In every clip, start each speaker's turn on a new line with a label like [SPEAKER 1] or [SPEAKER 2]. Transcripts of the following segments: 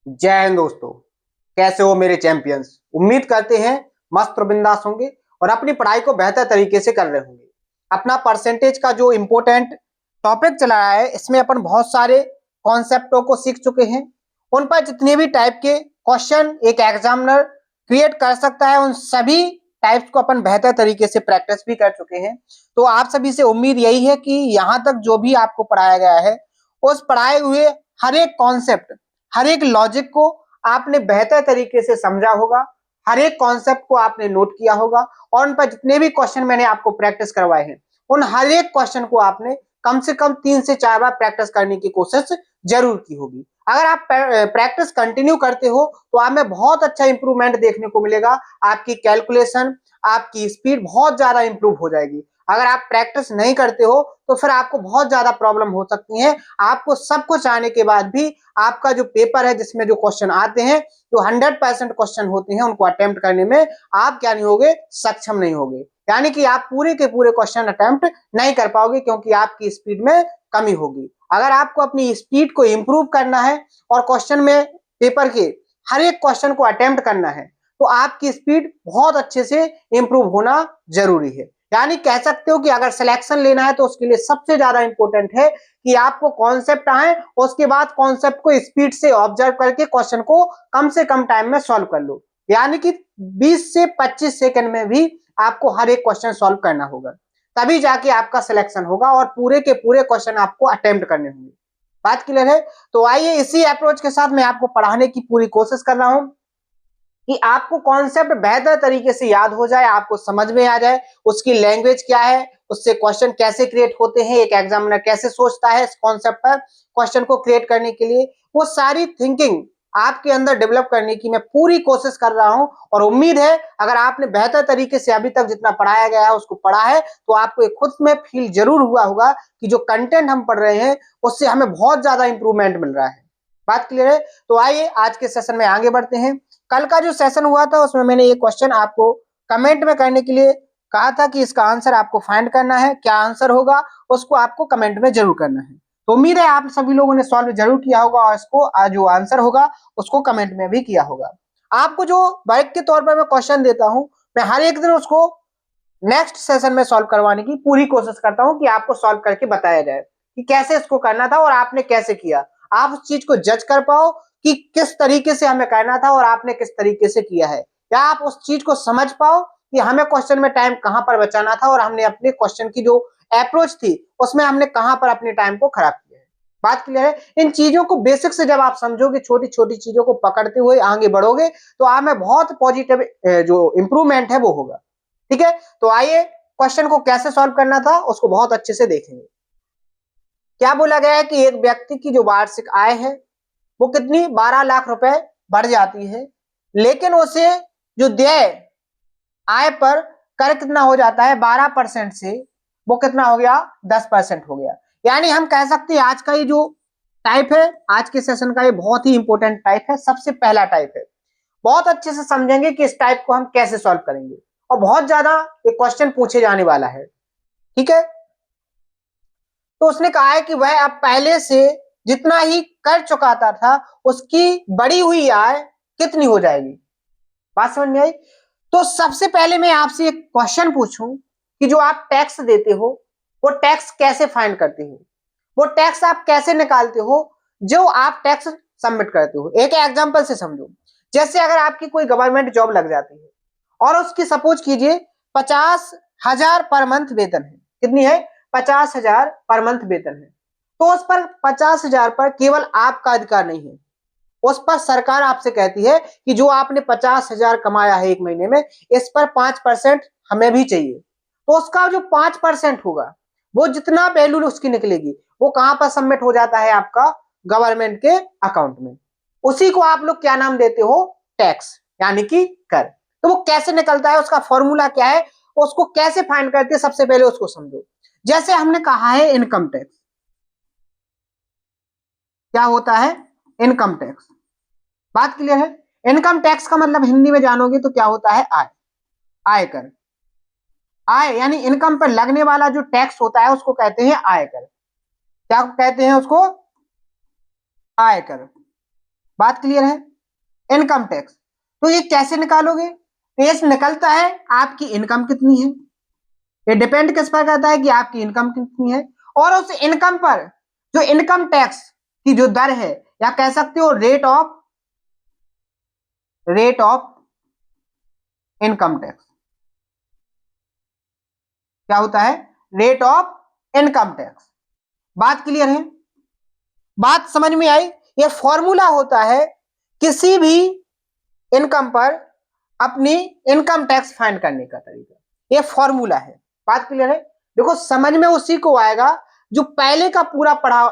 [SPEAKER 1] जय हिंद दोस्तों। कैसे हो मेरे चैंपियंस। उम्मीद करते हैं मस्त और बिंदास होंगे और अपनी पढ़ाई को बेहतर तरीके से कर रहे होंगे। अपना परसेंटेज का जो इम्पोर्टेंट टॉपिक चला रहा है, इसमें अपन बहुत सारे कॉन्सेप्टों को सीख चुके हैं। उन पर जितने भी टाइप के क्वेश्चन एक एग्जामिनर क्रिएट कर सकता है, उन सभी टाइप्स को अपन बेहतर तरीके से प्रैक्टिस भी कर चुके हैं। तो आप सभी से उम्मीद यही है कि यहाँ तक जो भी आपको पढ़ाया गया है, उस पढ़ाए हुए हर एक कॉन्सेप्ट, हर एक लॉजिक को आपने बेहतर तरीके से समझा होगा, हर एक कॉन्सेप्ट को आपने नोट किया होगा और उन पर जितने भी क्वेश्चन मैंने आपको प्रैक्टिस करवाए हैं, उन हर एक क्वेश्चन को आपने कम से कम 3 से 4 बार प्रैक्टिस करने की कोशिश जरूर की होगी। अगर आप प्रैक्टिस कंटिन्यू करते हो तो आप में बहुत अच्छा इंप्रूवमेंट देखने को मिलेगा। आपकी कैलकुलेशन, आपकी स्पीड बहुत ज्यादा इंप्रूव हो जाएगी। अगर आप प्रैक्टिस नहीं करते हो तो फिर आपको बहुत ज्यादा प्रॉब्लम हो सकती है। आपको सब कुछ आने के बाद भी आपका जो पेपर है, जिसमें जो क्वेश्चन आते हैं, जो 100% क्वेश्चन होते हैं, उनको अटेम्प्ट करने में आप क्या नहीं होगे, सक्षम नहीं होगे। यानी कि आप पूरे के पूरे क्वेश्चन अटेम्प्ट नहीं कर पाओगे, क्योंकि आपकी स्पीड में कमी होगी। अगर आपको अपनी स्पीड को इंप्रूव करना है और क्वेश्चन में पेपर के हर एक क्वेश्चन को अटेम्प्ट करना है, तो आपकी स्पीड बहुत अच्छे से इंप्रूव होना जरूरी है। यानी कह सकते हो कि अगर सिलेक्शन लेना है तो उसके लिए सबसे ज्यादा इंपॉर्टेंट है कि आपको कॉन्सेप्ट आए, उसके बाद कॉन्सेप्ट को स्पीड से ऑब्जर्व करके क्वेश्चन को कम से कम टाइम में सॉल्व कर लो। यानी कि 20 से 25 सेकंड में भी आपको हर एक क्वेश्चन सॉल्व करना होगा, तभी जाके आपका सिलेक्शन होगा और पूरे के पूरे क्वेश्चन आपको अटेम्प्ट करने होंगे। बात क्लियर है? तो आइए इसी अप्रोच के साथ मैं आपको पढ़ाने की पूरी कोशिश कर रहा हूं कि आपको कॉन्सेप्ट बेहतर तरीके से याद हो जाए, आपको समझ में आ जाए उसकी लैंग्वेज क्या है, उससे क्वेश्चन कैसे क्रिएट होते हैं, एक एग्जामिनर कैसे सोचता है इस कॉन्सेप्ट पर क्वेश्चन को क्रिएट करने के लिए। वो सारी थिंकिंग आपके अंदर डेवलप करने की मैं पूरी कोशिश कर रहा हूं और उम्मीद है अगर आपने बेहतर तरीके से अभी तक जितना पढ़ाया गया है उसको पढ़ा है, तो आपको एक खुद में फील जरूर हुआ होगा कि जो कंटेंट हम पढ़ रहे हैं उससे हमें बहुत ज्यादा इंप्रूवमेंट मिल रहा है। बात क्लियर है? तो आइए आज के सेशन में आगे बढ़ते हैं। कल का जो सेशन हुआ था उसमें मैंने ये क्वेश्चन आपको कमेंट में करने के लिए कहा था कि इसका आंसर आपको फाइंड करना है। क्या आंसर होगा उसको आपको कमेंट में जरूर करना है। तो उम्मीद है आप सभी लोगों ने सॉल्व जरूर किया होगा और इसको जो आंसर होगा उसको कमेंट में भी किया होगा। आपको जो वर्क के तौर पर मैं क्वेश्चन देता हूं, मैं हर एक दिन उसको नेक्स्ट सेशन में सॉल्व करवाने की पूरी कोशिश करता हूं कि आपको सॉल्व करके बताया जाए कि कैसे इसको करना था और आपने कैसे किया। आप उस चीज को जज कर पाओ कि किस तरीके से हमें करना था और आपने किस तरीके से किया है, या आप उस चीज को समझ पाओ कि हमें क्वेश्चन में टाइम कहां पर बचाना था और हमने अपने क्वेश्चन की जो अप्रोच थी उसमें हमने कहां पर अपने टाइम को खराब किया है। बात क्लियर है? इन चीजों को बेसिक से जब आप समझोगे, छोटी छोटी चीजों को पकड़ते हुए आगे बढ़ोगे, तो आप में बहुत पॉजिटिव जो इंप्रूवमेंट है वो होगा। ठीक है? तो आइए क्वेश्चन को कैसे सॉल्व करना था उसको बहुत अच्छे से देखेंगे। क्या बोला गया है कि एक व्यक्ति की जो वार्षिक आय है वो कितनी 12 लाख रुपए बढ़ जाती है, लेकिन उसे जो देय आय पर कर कितना हो जाता है, 12% से वो कितना हो गया, 10% हो गया। यानी हम कह सकते हैं आज का ये जो टाइप है, आज के सेशन का ये बहुत ही इंपॉर्टेंट टाइप है, सबसे पहला टाइप है। बहुत अच्छे से समझेंगे कि इस टाइप को हम कैसे सॉल्व करेंगे और बहुत ज्यादा ये क्वेश्चन पूछे जाने वाला है। ठीक है? तो उसने कहा है कि वह अब पहले से जितना ही कर चुकाता था उसकी बढ़ी हुई आय कितनी हो जाएगी। बात समझ में आई? तो सबसे पहले मैं आपसे एक क्वेश्चन पूछूं कि जो आप टैक्स देते हो वो टैक्स कैसे फाइंड करते हो, वो टैक्स आप कैसे निकालते हो जो आप टैक्स सबमिट करते हो। एक एग्जांपल से समझो। जैसे अगर आपकी कोई गवर्नमेंट जॉब लग जाती है और उसकी सपोज कीजिए 50,000 पर मंथ वेतन है। कितनी है? 50,000 पर मंथ वेतन है। तो उस पर 50,000 पर केवल आपका अधिकार नहीं है, उस पर सरकार आपसे कहती है कि जो आपने 50,000 कमाया है एक महीने में, इस पर 5% हमें भी चाहिए। तो उसका जो 5% होगा, वो जितना वैल्यू उसकी निकलेगी, वो कहां पर सबमिट हो जाता है, आपका गवर्नमेंट के अकाउंट में। उसी को आप लोग क्या नाम देते हो, टैक्स, यानी कि कर। तो वो कैसे निकलता है, उसका फॉर्मूला क्या है, उसको कैसे फाइंड करते हैं, सबसे पहले उसको समझो। जैसे हमने कहा है इनकम टैक्स, क्या होता है, इनकम टैक्स। बात क्लियर है? इनकम टैक्स का मतलब हिंदी में जानोगे तो क्या होता है, आय, आयकर। आय यानी इनकम पर लगने वाला जो टैक्स होता है उसको कहते हैं आयकर। क्या कहते हैं उसको, आयकर। बात क्लियर है? इनकम टैक्स, तो ये कैसे निकालोगे? ये निकलता है आपकी इनकम कितनी है, ये डिपेंड किस पर करता है कि आपकी इनकम कितनी है, और उस इनकम पर जो इनकम टैक्स की जो दर है, या कह सकते हो रेट ऑफ इनकम टैक्स, क्या होता है? Rate of income tax. बात क्लियर है? बात समझ में आई? ये फॉर्मूला होता है किसी भी इनकम पर अपनी इनकम टैक्स फाइंड करने का तरीका, ये फॉर्मूला है। बात क्लियर है? देखो समझ में उसी को आएगा जो पहले का पूरा पढ़ा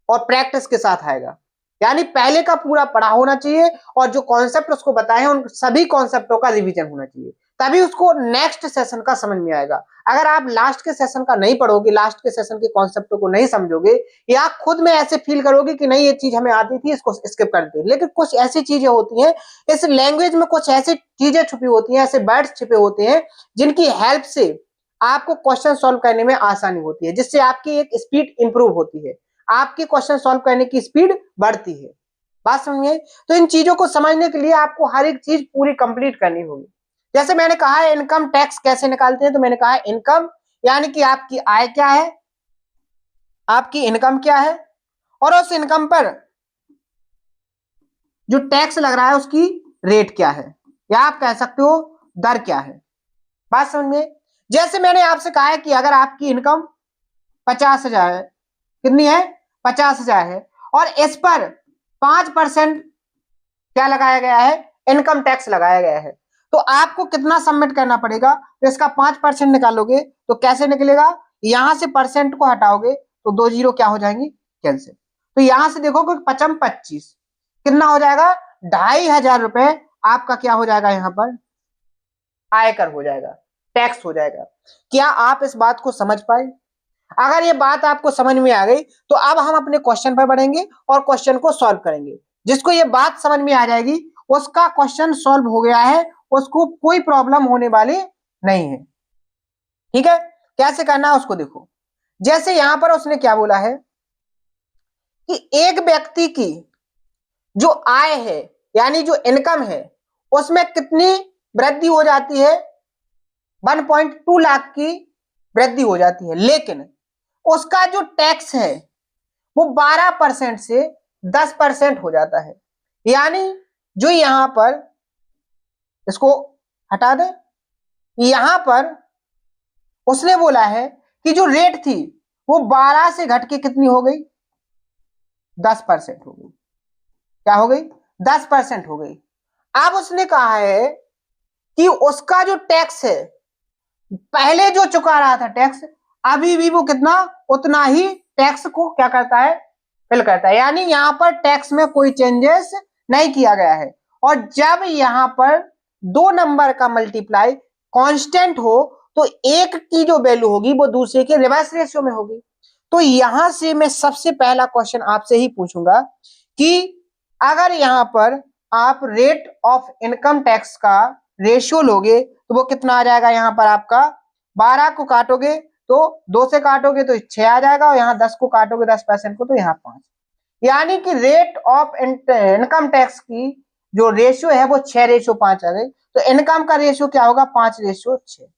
[SPEAKER 1] और प्रैक्टिस के साथ आएगा, यानी पहले का पूरा पढ़ा होना चाहिए और जो कॉन्सेप्ट उसको बताए हैं उन सभी कॉन्सेप्टों का रिवीजन होना चाहिए, तभी उसको नेक्स्ट सेशन का समझ में आएगा। अगर आप लास्ट के सेशन का नहीं पढ़ोगे, लास्ट के सेशन के कॉन्सेप्टों को नहीं समझोगे, या खुद में ऐसे फील करोगे कि नहीं ये चीज हमें आती थी, इसको स्किप कर दे, लेकिन कुछ ऐसी चीजें होती हैं इस लैंग्वेज में, कुछ ऐसी चीजें छुपी होती हैं, ऐसे वर्ड्स छिपे होते हैं जिनकी हेल्प से आपको क्वेश्चन सॉल्व करने में आसानी होती है, जिससे आपकी एक स्पीड इंप्रूव होती है, आपकी क्वेश्चन सॉल्व करने की स्पीड बढ़ती है। बात समझिए? तो इन चीजों को समझने के लिए आपको हर एक चीज पूरी कंप्लीट करनी होगी। जैसे मैंने कहा है इनकम टैक्स कैसे निकालते हैं, तो मैंने कहा है इनकम यानी कि आपकी आय क्या है, आपकी इनकम क्या है, और उस इनकम पर जो टैक्स लग रहा है उसकी रेट क्या है, या आप कह सकते हो दर क्या है। बात समझ में? जैसे मैंने आपसे कहा है कि अगर आपकी इनकम 50,000 है, कितनी है? 50,000 है, और इस पर 5% क्या लगाया गया है? इनकम टैक्स लगाया गया है, तो आपको कितना सबमिट करना पड़ेगा? तो इसका 5% निकालोगे तो कैसे निकलेगा? यहां से परसेंट को हटाओगे तो 2 जीरो क्या हो जाएंगी? कैंसिल। तो यहां से देखो 25 कितना हो जाएगा? 2,500 रुपए आपका क्या हो जाएगा? यहां पर आयकर हो जाएगा, टैक्स हो जाएगा। क्या आप इस बात को समझ पाए? अगर ये बात आपको समझ में आ गई तो अब हम अपने क्वेश्चन पर बढ़ेंगे और क्वेश्चन को सॉल्व करेंगे। जिसको ये बात समझ में आ जाएगी उसका क्वेश्चन सॉल्व हो गया है, उसको कोई प्रॉब्लम होने वाली नहीं है। ठीक है? कैसे करना है उसको देखो। जैसे यहां पर उसने क्या बोला है कि एक व्यक्ति की जो आय है यानी जो इनकम है उसमें कितनी वृद्धि हो जाती है? 1.2 लाख की वृद्धि हो जाती है, लेकिन उसका जो टैक्स है वो 12% से 10% हो जाता है। यानी जो यहां पर, इसको हटा दे, यहां पर उसने बोला है कि जो रेट थी वो 12 से घट के कितनी हो गई? 10% हो गई। क्या हो गई? 10% हो गई। अब उसने कहा है कि उसका जो टैक्स है, पहले जो चुका रहा था टैक्स, अभी भी वो कितना उतना ही टैक्स को क्या करता है? फिल करता है। यानी यहां पर टैक्स में कोई चेंजेस नहीं किया गया है। और जब यहां पर 2 नंबर का मल्टीप्लाई कांस्टेंट हो तो एक की जो वैल्यू होगी वो दूसरे के रिवर्स रेशियो में होगी। तो यहां से मैं सबसे पहला क्वेश्चन आपसे ही पूछूंगा कि अगर यहां पर आप रेट ऑफ इनकम टैक्स का रेशियो लोगे तो वो कितना आ जाएगा? यहां पर आपका 12 को काटोगे तो 2 से काटोगे तो 6 आ जाएगा, और यहाँ 10 को काटोगे 10% को तो यहाँ 5। यानी कि रेट ऑफ इनकम टैक्स की जो रेशियो है वो 6:5 आ गई। तो इनकम का रेशियो क्या होगा? 5:6।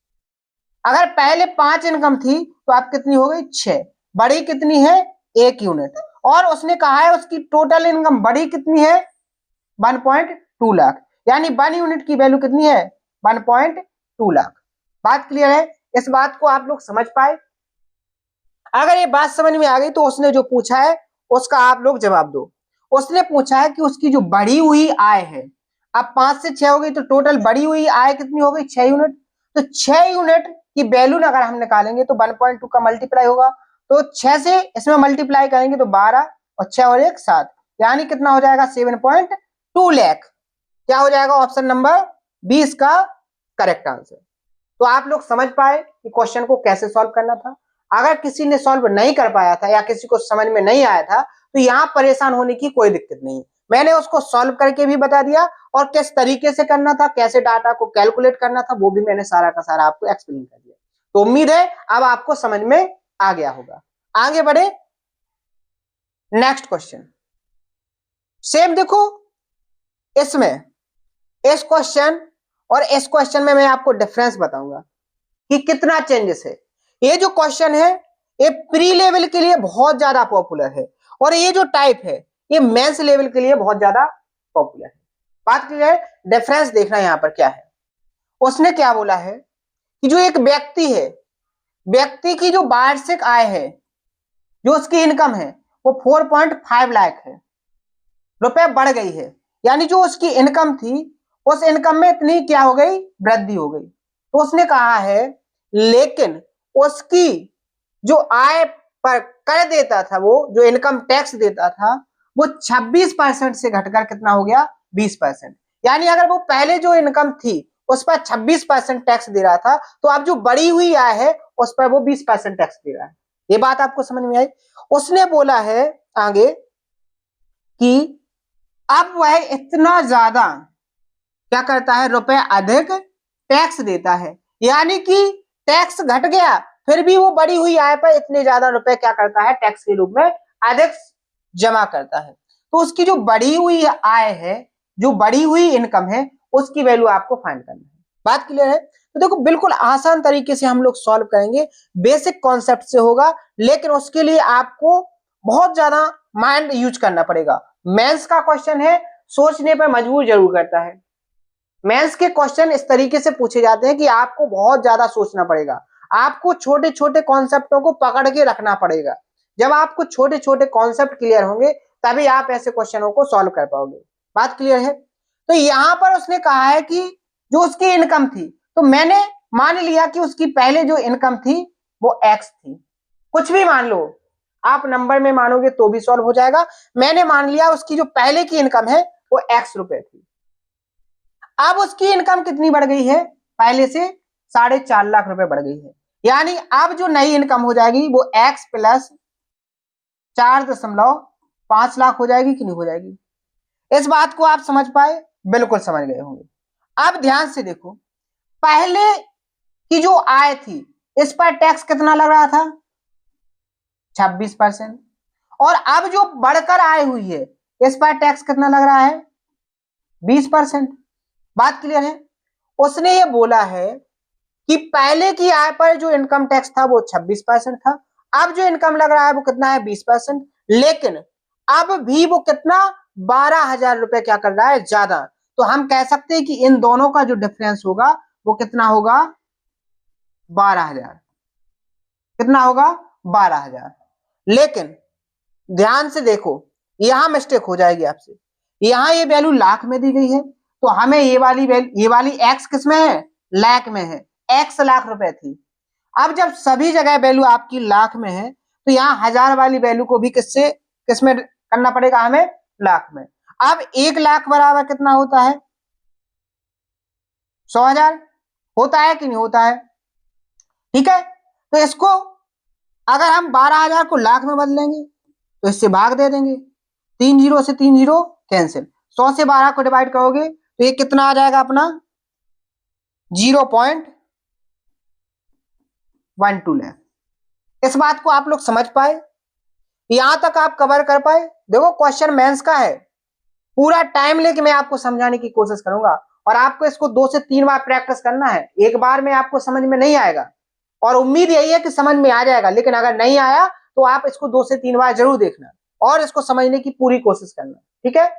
[SPEAKER 1] अगर पहले 5 इनकम थी तो आप कितनी हो गई? 6। बड़ी कितनी है? 1 यूनिट। और उसने कहा है उसकी टोटल इनकम बड़ी कितनी है? 1.2 लाख। यानी 1 यूनिट की वैल्यू कितनी है? 1.2 लाख। बात क्लियर है? इस बात को आप लोग समझ पाए? अगर ये बात समझ में आ गई तो उसने जो पूछा है उसका आप लोग जवाब दो। उसने पूछा है कि उसकी जो बढ़ी हुई आय है, अब 5 से 6 हो गई तो टोटल बढ़ी हुई आय कितनी हो गई? 6 यूनिट। तो 6 यूनिट की वैल्यू अगर हम निकालेंगे तो 1.2 का मल्टीप्लाई होगा, तो 6 से इसमें मल्टीप्लाई करेंगे तो 12, और 6 और 1 7, यानी कितना हो जाएगा? 7.2 लाख। क्या हो जाएगा? ऑप्शन नंबर 20 का करेक्ट आंसर। तो आप लोग समझ पाए कि क्वेश्चन को कैसे सॉल्व करना था। अगर किसी ने सॉल्व नहीं कर पाया था या किसी को समझ में नहीं आया था तो यहां परेशान होने की कोई दिक्कत नहीं। मैंने उसको सॉल्व करके भी बता दिया और किस तरीके से करना था, कैसे डाटा को कैलकुलेट करना था, वो भी मैंने सारा का सारा आपको एक्सप्लेन कर दिया। तो उम्मीद है अब आपको समझ में आ गया होगा। आगे बढ़े, नेक्स्ट क्वेश्चन। सेम देखो, इसमें इस क्वेश्चन और इस क्वेश्चन में मैं आपको डिफरेंस बताऊंगा कि कितना चेंजेस है। ये जो क्वेश्चन है ये प्री लेवल के लिए बहुत ज्यादा पॉपुलर है और ये जो टाइप है ये मेंस लेवल के लिए बहुत ज्यादा पॉपुलर है। बात की जाए डिफरेंस देखना यहां पर क्या है। उसने क्या बोला है कि जो एक व्यक्ति है, व्यक्ति की जो वार्षिक आय है, जो उसकी इनकम है वो 4.5 लाख है रुपए बढ़ गई है, यानी जो उसकी इनकम थी उस इनकम में इतनी क्या हो गई, वृद्धि हो गई। तो उसने कहा है लेकिन उसकी जो आय पर कर देता था, वो जो इनकम टैक्स देता था वो 26% से घटकर कितना हो गया, 20%। यानी अगर वो पहले जो इनकम थी उस पर 26% टैक्स दे रहा था, तो अब जो बढ़ी हुई आय है उस पर वो 20% टैक्स दे रहा है। ये बात आपको समझ में आई। उसने बोला है आगे कि अब वह इतना ज्यादा क्या करता है, रुपए अधिक टैक्स देता है, यानी कि टैक्स घट गया फिर भी वो बढ़ी हुई आय पर इतने ज्यादा रुपए क्या करता है, टैक्स के रूप में अधिक जमा करता है। तो उसकी जो बढ़ी हुई आय है, जो बढ़ी हुई इनकम है, उसकी वैल्यू आपको फाइंड करनी है। बात क्लियर है? तो देखो बिल्कुल आसान तरीके से हम लोग सॉल्व करेंगे, बेसिक कॉन्सेप्ट से होगा, लेकिन उसके लिए आपको बहुत ज्यादा माइंड यूज करना पड़ेगा। मेंस का क्वेश्चन है, सोचने पर मजबूर जरूर करता है। मेंस के क्वेश्चन इस तरीके से पूछे जाते हैं कि आपको बहुत ज्यादा सोचना पड़ेगा, आपको छोटे छोटे कॉन्सेप्टों को पकड़ के रखना पड़ेगा। जब आपको छोटे छोटे कॉन्सेप्ट क्लियर होंगे तभी आप ऐसे क्वेश्चनों को सॉल्व कर पाओगे। बात क्लियर है? तो यहां पर उसने कहा है कि जो उसकी इनकम थी, तो मैंने मान लिया कि उसकी पहले जो इनकम थी वो एक्स थी, कुछ भी मान लो, आप नंबर में मानोगे तो भी सॉल्व हो जाएगा। मैंने मान लिया उसकी जो पहले की इनकम है वो एक्स रुपए थी। अब उसकी इनकम कितनी बढ़ गई है, पहले से 4.5 लाख रुपए बढ़ गई है, यानी अब जो नई इनकम हो जाएगी वो x प्लस 4.5 लाख हो जाएगी कि नहीं हो जाएगी। इस बात को आप समझ पाए? बिल्कुल समझ गए होंगे। अब ध्यान से देखो, पहले की जो आय थी इस पर टैक्स कितना लग रहा था, 26%, और अब जो बढ़कर आय हुई है इस पर टैक्स कितना लग रहा है, 20%। बात क्लियर है? उसने ये बोला है कि पहले की आय पर जो इनकम टैक्स था वो 26% था, अब जो इनकम लग रहा है वो कितना है, 20%, लेकिन अब भी वो कितना, 12,000 रुपए क्या कर रहा है, ज्यादा। तो हम कह सकते हैं कि इन दोनों का जो डिफरेंस होगा वो कितना होगा, 12,000। कितना होगा, 12,000। लेकिन ध्यान से देखो, यहां मिस्टेक हो जाएगी आपसे, यहां ये वैल्यू लाख में दी गई है, तो हमें ये वाली एक्स किस में है, लाख में है, एक्स लाख रुपए थी। अब जब सभी जगह वैल्यू आपकी लाख में है तो यहाँ 1000 वाली वैल्यू को भी किसमें करना पड़ेगा हमें, लाख में। अब 1 लाख बराबर कितना होता है, 100,000 होता है कि नहीं होता है, ठीक है। तो इसको अगर हम 12,000 को लाख में बदलेंगे तो इससे भाग दे देंगे, 3 जीरो से 3 जीरो कैंसिल, 100 से 12 को डिवाइड करोगे तो ये कितना आ जाएगा अपना, 0.12 लाख। इस बात को आप लोग समझ पाए, यहां तक आप कवर कर पाए। देखो क्वेश्चन मेंस का है, पूरा टाइम लेके मैं आपको समझाने की कोशिश करूंगा और आपको इसको 2 से 3 बार प्रैक्टिस करना है, एक बार में आपको समझ में नहीं आएगा, और उम्मीद यही है कि समझ में आ जाएगा, लेकिन अगर नहीं आया तो आप इसको 2 से 3 बार जरूर देखना और इसको समझने की पूरी कोशिश करना, ठीक है।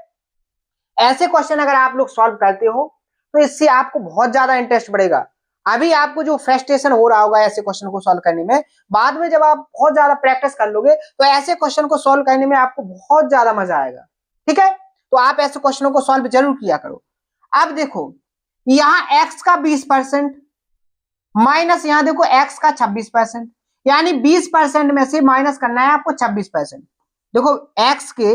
[SPEAKER 1] ऐसे क्वेश्चन अगर आप लोग सॉल्व करते हो तो इससे आपको बहुत ज्यादा इंटरेस्ट बढ़ेगा। अभी आपको जो फ्रस्ट्रेशन हो रहा होगा ऐसे क्वेश्चन को सॉल्व करने में, बाद में जब आप बहुत ज्यादा प्रैक्टिस कर लोगे तो ऐसे क्वेश्चन को सॉल्व करने में आपको बहुत ज्यादा मजा आएगा, ठीक है। तो आप ऐसे क्वेश्चनों को सॉल्व जरूर किया करो। अब देखो यहां x का 20% माइनस यहां देखो x का 26%, यानी 20% में से माइनस करना है आपको 26%। देखो x के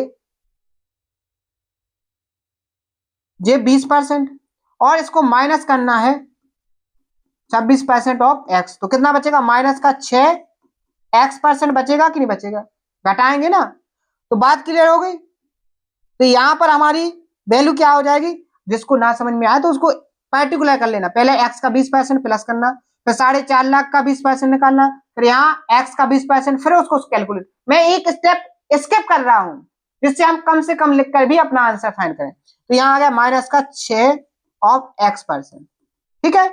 [SPEAKER 1] ये 20% और इसको माइनस करना है 26% ऑफ x, तो कितना बचेगा, माइनस का 6x% बचेगा कि नहीं बचेगा, घटाएंगे ना। तो बात क्लियर हो गई। तो यहां पर हमारी वैल्यू क्या हो जाएगी, जिसको ना समझ में आए तो उसको पर्टिकुलर कर लेना, पहले x का 20% प्लस करना, फिर 4.5 लाख का 20% निकालना, फिर यहाँ x का 20%, फिर उसको कैलकुलेट। मैं एक स्टेप स्किप कर रहा हूं, जिससे हम कम से कम लिखकर भी अपना आंसर फाइंड करें। तो यहां आ गया माइनस का 6 ऑफ x%। ठीक है,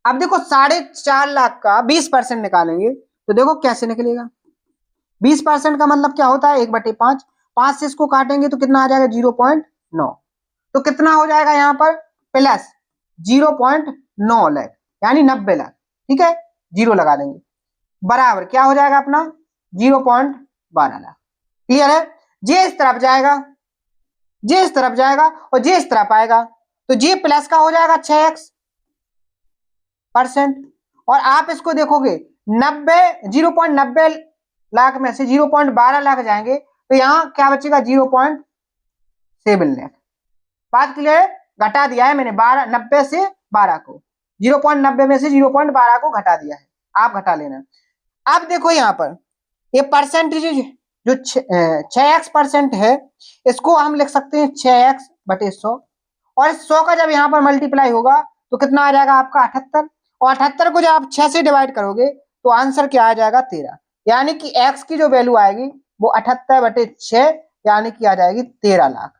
[SPEAKER 1] अब देखो 4.5 लाख का 20% निकालेंगे तो देखो कैसे निकलेगा। 20% का मतलब क्या होता है, 1/5। 5 से इसको काटेंगे तो कितना आ जाएगा, 0.9। तो कितना हो जाएगा यहाँ पर, प्लस 0.9 लाख यानी 90 लाख। ठीक है, जीरो लगा देंगे, बराबर क्या हो जाएगा अपना 0.12 लाख। क्लियर है, जे इस तरफ जाएगा, जे इस तरफ जाएगा और जे इस तरफ आएगा, तो जे प्लस का हो जाएगा 6x%। और आप इसको देखोगे 0.90 लाख में से 0.12 लाख जाएंगे तो यहां क्या बचेगा, 0.7 लाख। बात क्लियर है, घटा दिया है मैंने 90 से 12 को, 0.90 में से 0.12 को घटा दिया है, आप घटा लेना। अब देखो यहां पर ये परसेंटेज जो 6x% है, इसको हम लिख सकते हैं 6x/100। और 100 का जब यहाँ पर मल्टीप्लाई होगा तो कितना आ जाएगा आपका 78। और 78 को जब आप 6 से डिवाइड करोगे तो आंसर क्या आ जाएगा 13। यानी कि x की जो वैल्यू आएगी वो 78/6 यानी कि आ जाएगी 13 लाख।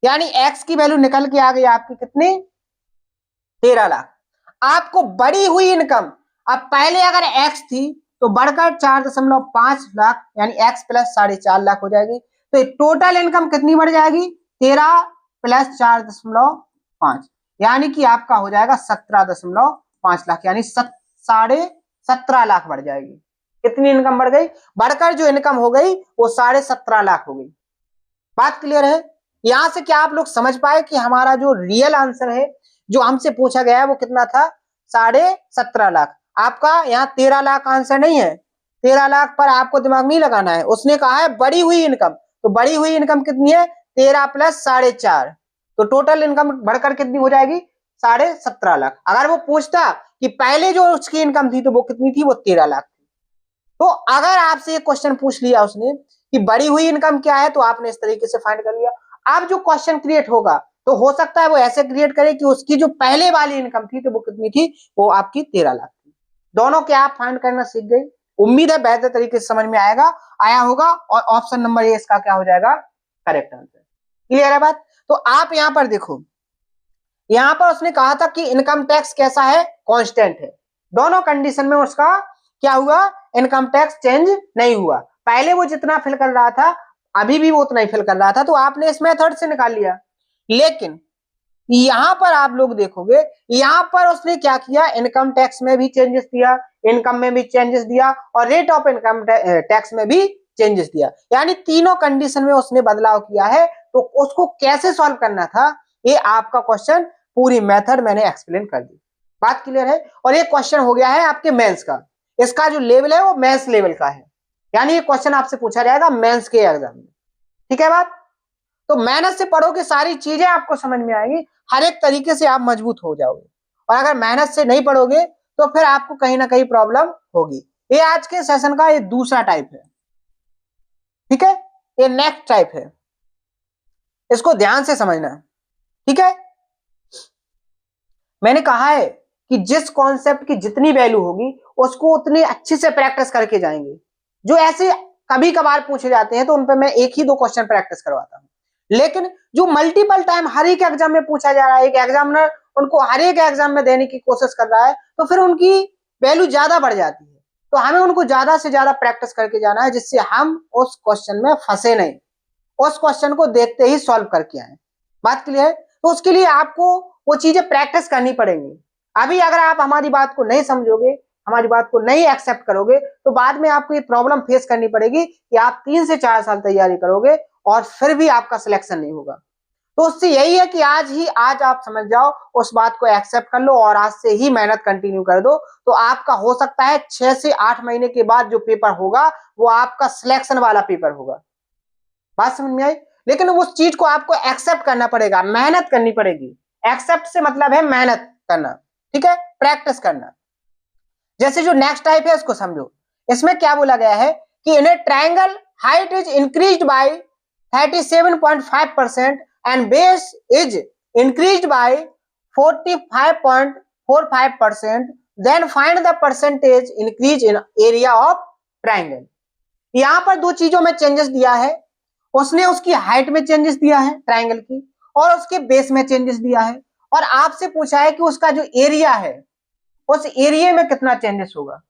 [SPEAKER 1] यानी x की वैल्यू निकल के आ गई आपकी कितनी, 13 लाख। आपको बढ़ी हुई इनकम, अब पहले अगर x थी तो बढ़कर 4.5 लाख यानी x प्लस 4.5 लाख हो जाएगी। तो टोटल इनकम कितनी बढ़ जाएगी, 13 प्लस 4.5 यानी कि आपका हो जाएगा 17.5 लाख, यानी 17.5 लाख बढ़ जाएगी। कितनी इनकम बढ़ गई, बढ़कर जो इनकम हो गई वो 17.5 लाख हो गई। बात क्लियर है, यहां से क्या आप लोग समझ पाए कि हमारा जो रियल आंसर है जो हमसे पूछा गया है वो कितना था, 17.5 लाख। आपका यहाँ 13 लाख आंसर नहीं है, 13 लाख पर आपको दिमाग नहीं लगाना है। उसने कहा है बढ़ी हुई इनकम, तो बढ़ी हुई इनकम कितनी है, 13 प्लस 4.5, तो टोटल इनकम बढ़कर कितनी हो जाएगी, 17.5 लाख। अगर वो पूछता कि पहले जो उसकी इनकम थी तो वो कितनी थी, वो 13 लाख थी। तो अगर आपसे एक क्वेश्चन पूछ लिया उसने कि बढ़ी हुई इनकम क्या है, तो आपने इस तरीके से फाइंड कर लिया। अब जो क्वेश्चन क्रिएट होगा तो हो सकता है वो ऐसे क्रिएट करे कि उसकी जो पहले वाली इनकम थी तो वो कितनी थी, वो आपकी 13 लाख थी। दोनों के आप फाइंड करना सीख गए। उम्मीद है बेहतर तरीके से समझ में आया होगा और ऑप्शन नंबर ए इसका क्या हो जाएगा, करेक्ट आंसर। क्लियर है बात। तो आप यहां पर देखो, यहां पर उसने कहा था कि इनकम टैक्स कैसा है, कांस्टेंट है। दोनों कंडीशन में उसका क्या हुआ, इनकम टैक्स चेंज नहीं हुआ। पहले वो जितना फिल कर रहा था अभी भी वो उतना ही फिल कर रहा था, तो आपने इस मेथड से निकाल लिया। लेकिन यहां पर आप लोग देखोगे, यहां पर उसने क्या किया, इनकम टैक्स में भी चेंजेस दिया, इनकम में भी चेंजेस दिया और रेट ऑफ इनकम टैक्स में भी चेंजेस दिया। यानी तीनों कंडीशन में उसने बदलाव किया है। तो उसको कैसे सॉल्व करना था, ये आपका क्वेश्चन पूरी मेथड मैंने एक्सप्लेन कर दी। बात क्लियर है। और ये क्वेश्चन हो गया है आपके मेंस का, इसका जो लेवल है वो मेंस लेवल का है, यानी ये क्वेश्चन आपसे पूछा जाएगा मेंस के एग्जाम में। ठीक है बात। तो मेहनत से पढ़ोगे सारी चीजें आपको समझ में आएंगी, हर एक तरीके से आप मजबूत हो जाओगे। और अगर मेहनत से नहीं पढ़ोगे तो फिर आपको कहीं ना कहीं प्रॉब्लम होगी। ये आज के सेशन का ये दूसरा टाइप है। ठीक है, ये नेक्स्ट टाइप है, इसको ध्यान से समझना। ठीक है, मैंने कहा है कि जिस कॉन्सेप्ट की जितनी वैल्यू होगी उसको उतनी अच्छे से प्रैक्टिस करके जाएंगे। जो ऐसे कभी कभार पूछे जाते हैं तो उन पर मैं एक ही दो क्वेश्चन प्रैक्टिस करवाता हूं, लेकिन जो मल्टीपल टाइम हर एक एग्जाम में पूछा जा रहा है, एक एग्जामिनर उनको हर एक एग्जाम में देने की कोशिश कर रहा है, तो फिर उनकी वैल्यू ज्यादा बढ़ जाती है। तो हमें उनको ज्यादा से ज्यादा प्रैक्टिस करके जाना है, जिससे हम उस क्वेश्चन में फंसे नहीं, उस क्वेश्चन को देखते ही सॉल्व करके आए। बात क्लियर है। तो उसके लिए आपको वो चीजें प्रैक्टिस करनी पड़ेंगी। अभी अगर आप हमारी बात को नहीं समझोगे, हमारी बात को नहीं एक्सेप्ट करोगे, तो बाद में आपको ये प्रॉब्लम फेस करनी पड़ेगी कि आप 3 से 4 साल तैयारी करोगे और फिर भी आपका सिलेक्शन नहीं होगा। तो उससे यही है कि आज आप समझ जाओ, उस बात को एक्सेप्ट कर लो और आज से ही मेहनत कंटिन्यू कर दो। तो आपका हो सकता है 6 से 8 महीने के बाद जो पेपर होगा वो आपका सिलेक्शन वाला पेपर होगा। बात समझ में आई। लेकिन उस चीज को आपको एक्सेप्ट करना पड़ेगा, मेहनत करनी पड़ेगी। एक्सेप्ट से मतलब है मेहनत करना, ठीक है, प्रैक्टिस करना। जैसे जो नेक्स्ट टाइप है उसको समझो। इसमें क्या बोला गया है कि in a triangle height is increased by 37.5% and base is increased by 45.45%, then find the percentage increase in area of triangle. यहां पर दो चीजों में चेंजेस दिया है, उसने उसकी हाइट में चेंजेस दिया है ट्राइंगल की, और उसके बेस में चेंजेस दिया है, और आपसे पूछा है कि उसका जो एरिया है उस एरिया में कितना चेंजेस होगा,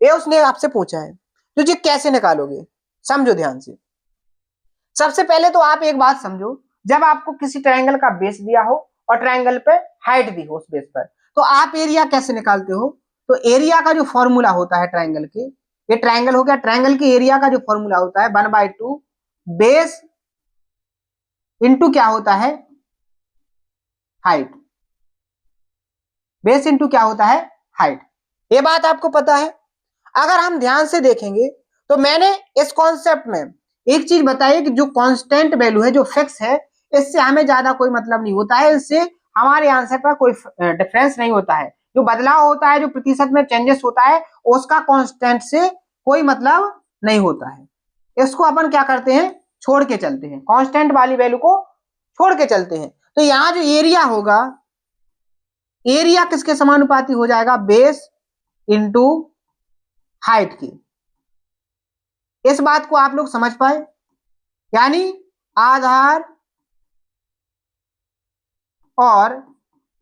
[SPEAKER 1] ये उसने आपसे पूछा है। तो ये कैसे निकालोगे, समझो ध्यान से। सबसे पहले तो आप एक बात समझो, जब आपको किसी ट्रायंगल का बेस दिया हो और ट्रायंगल पे हाइट दी हो उस बेस पर, तो आप एरिया कैसे निकालते हो? तो एरिया का जो फॉर्मूला होता है ट्रायंगल के, ये ट्रायंगल हो गया, ट्रायंगल के एरिया का जो फॉर्मूला होता है 1/2 बेस इंटू क्या होता है, हाइट। बेस इंटू क्या होता है, हाइट। ये बात आपको पता है। अगर हम ध्यान से देखेंगे तो मैंने इस कॉन्सेप्ट में एक चीज बताई कि जो कांस्टेंट वैल्यू है, जो फिक्स है, इससे हमें ज्यादा कोई मतलब नहीं होता है, इससे हमारे आंसर पर कोई डिफरेंस नहीं होता है। जो बदलाव होता है, जो प्रतिशत में चेंजेस होता है, उसका कांस्टेंट से कोई मतलब नहीं होता है। इसको अपन क्या करते हैं, छोड़ के चलते हैं, कांस्टेंट वाली वैल्यू को छोड़ के चलते हैं। तो यहाँ जो एरिया होगा, एरिया किसके समानुपाती हो जाएगा, बेस इंटू हाइट की। इस बात को आप लोग समझ पाए, यानी आधार और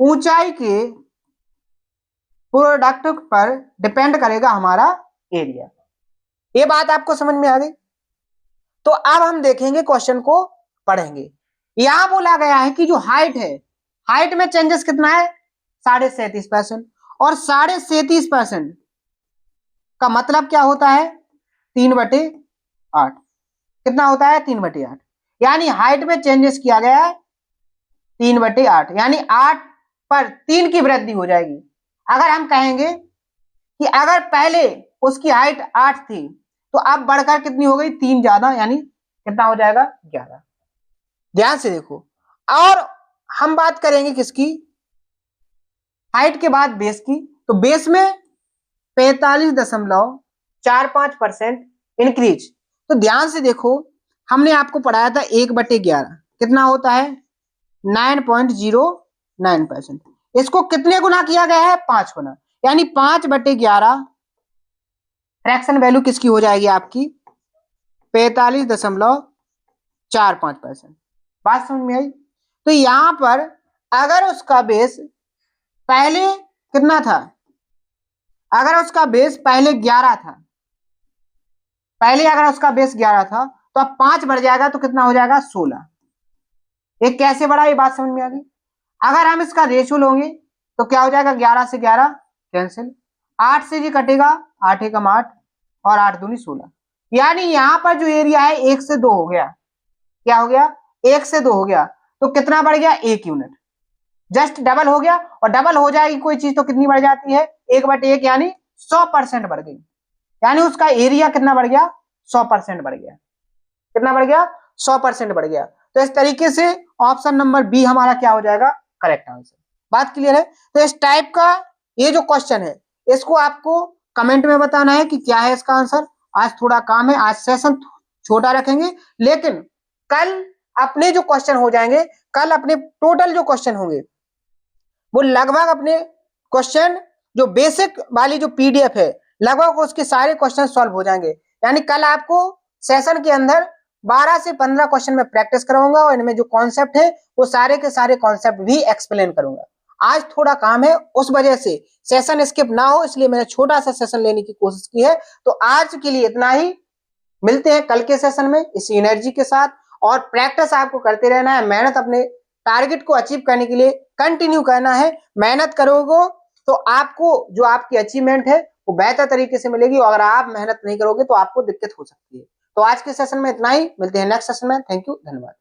[SPEAKER 1] ऊंचाई के प्रोडक्ट पर डिपेंड करेगा हमारा एरिया। ये बात आपको समझ में आ गई। तो अब हम देखेंगे, क्वेश्चन को पढ़ेंगे। यहां बोला गया है कि जो हाइट है, हाइट में चेंजेस कितना है, 37.5%, और 37.5% का मतलब क्या होता है, 3/8। कितना होता है, 3/8, यानी हाइट में चेंजेस किया गया है 3/8, यानी 8 पर 3 की वृद्धि हो जाएगी। अगर हम कहेंगे कि अगर पहले उसकी हाइट 8 थी तो अब बढ़कर कितनी हो गई, 3 ज्यादा, यानी कितना हो जाएगा, 11। ध्यान से देखो। और हम बात करेंगे किसकी, हाइट के बाद बेस की। तो बेस में 45.45% इंक्रीज। तो ध्यान से देखो, हमने आपको पढ़ाया था 1/11 कितना होता है, 9.09%। इसको कितने गुना किया गया है, 5 गुना, यानी 5/11 फ्रैक्शन वैल्यू किसकी हो जाएगी, आपकी 45.45%। बात समझ में आई। तो यहां पर अगर उसका बेस पहले कितना था, अगर उसका बेस पहले 11 था, पहले अगर उसका बेस 11 था, तो अब 5 बढ़ जाएगा तो कितना हो जाएगा, 16। ये कैसे बढ़ा, ये बात समझ में आ गई। अगर हम इसका रेशियो लोगे तो क्या हो जाएगा, 11 से 11 कैंसिल, 8 से जी कटेगा, 8 एकम 8 और 8 दूनी 16, यानी यहां पर जो एरिया है 1 से 2 हो गया। क्या हो गया, 1 से 2 हो गया, तो कितना बढ़ गया, 1 यूनिट। जस्ट डबल हो गया, और डबल हो जाएगी कोई चीज तो कितनी बढ़ जाती है, 1/1, यानी 100% बढ़ गई, यानी उसका एरिया कितना बढ़ गया, 100% बढ़ गया। कितना बढ़ गया, 100% बढ़ गया। तो इस तरीके से ऑप्शन नंबर बी हमारा क्या हो जाएगा, करेक्ट आंसर। बात क्लियर है। तो इस टाइप का ये जो क्वेश्चन है, इसको आपको कमेंट में बताना है कि क्या है इसका आंसर। आज थोड़ा काम है, आज सेशन छोटा रखेंगे, लेकिन कल अपने जो क्वेश्चन हो जाएंगे, कल अपने टोटल जो क्वेश्चन होंगे वो लगभग अपने क्वेश्चन जो बेसिक वाली जो पीडीएफ है, लगभग उसके सारे क्वेश्चन सॉल्व हो जाएंगे। यानी कल आपको सेशन के अंदर 12 से 15 क्वेश्चन में प्रैक्टिस कराऊंगा, और इनमें जो कॉन्सेप्ट है वो सारे के सारे कॉन्सेप्ट भी एक्सप्लेन करूंगा। आज थोड़ा काम है, उस वजह से सेशन स्किप ना हो, इसलिए मैंने छोटा सा सेशन लेने की कोशिश की है। तो आज के लिए इतना ही, मिलते हैं कल के सेशन में इसी एनर्जी के साथ। और प्रैक्टिस आपको करते रहना है, मेहनत अपने टारगेट को अचीव करने के लिए कंटिन्यू करना है। मेहनत करोगे तो आपको जो आपकी अचीवमेंट है वो बेहतर तरीके से मिलेगी, और अगर आप मेहनत नहीं करोगे तो आपको दिक्कत हो सकती है। तो आज के सेशन में इतना ही, मिलते हैं नेक्स्ट सेशन में। थैंक यू, धन्यवाद।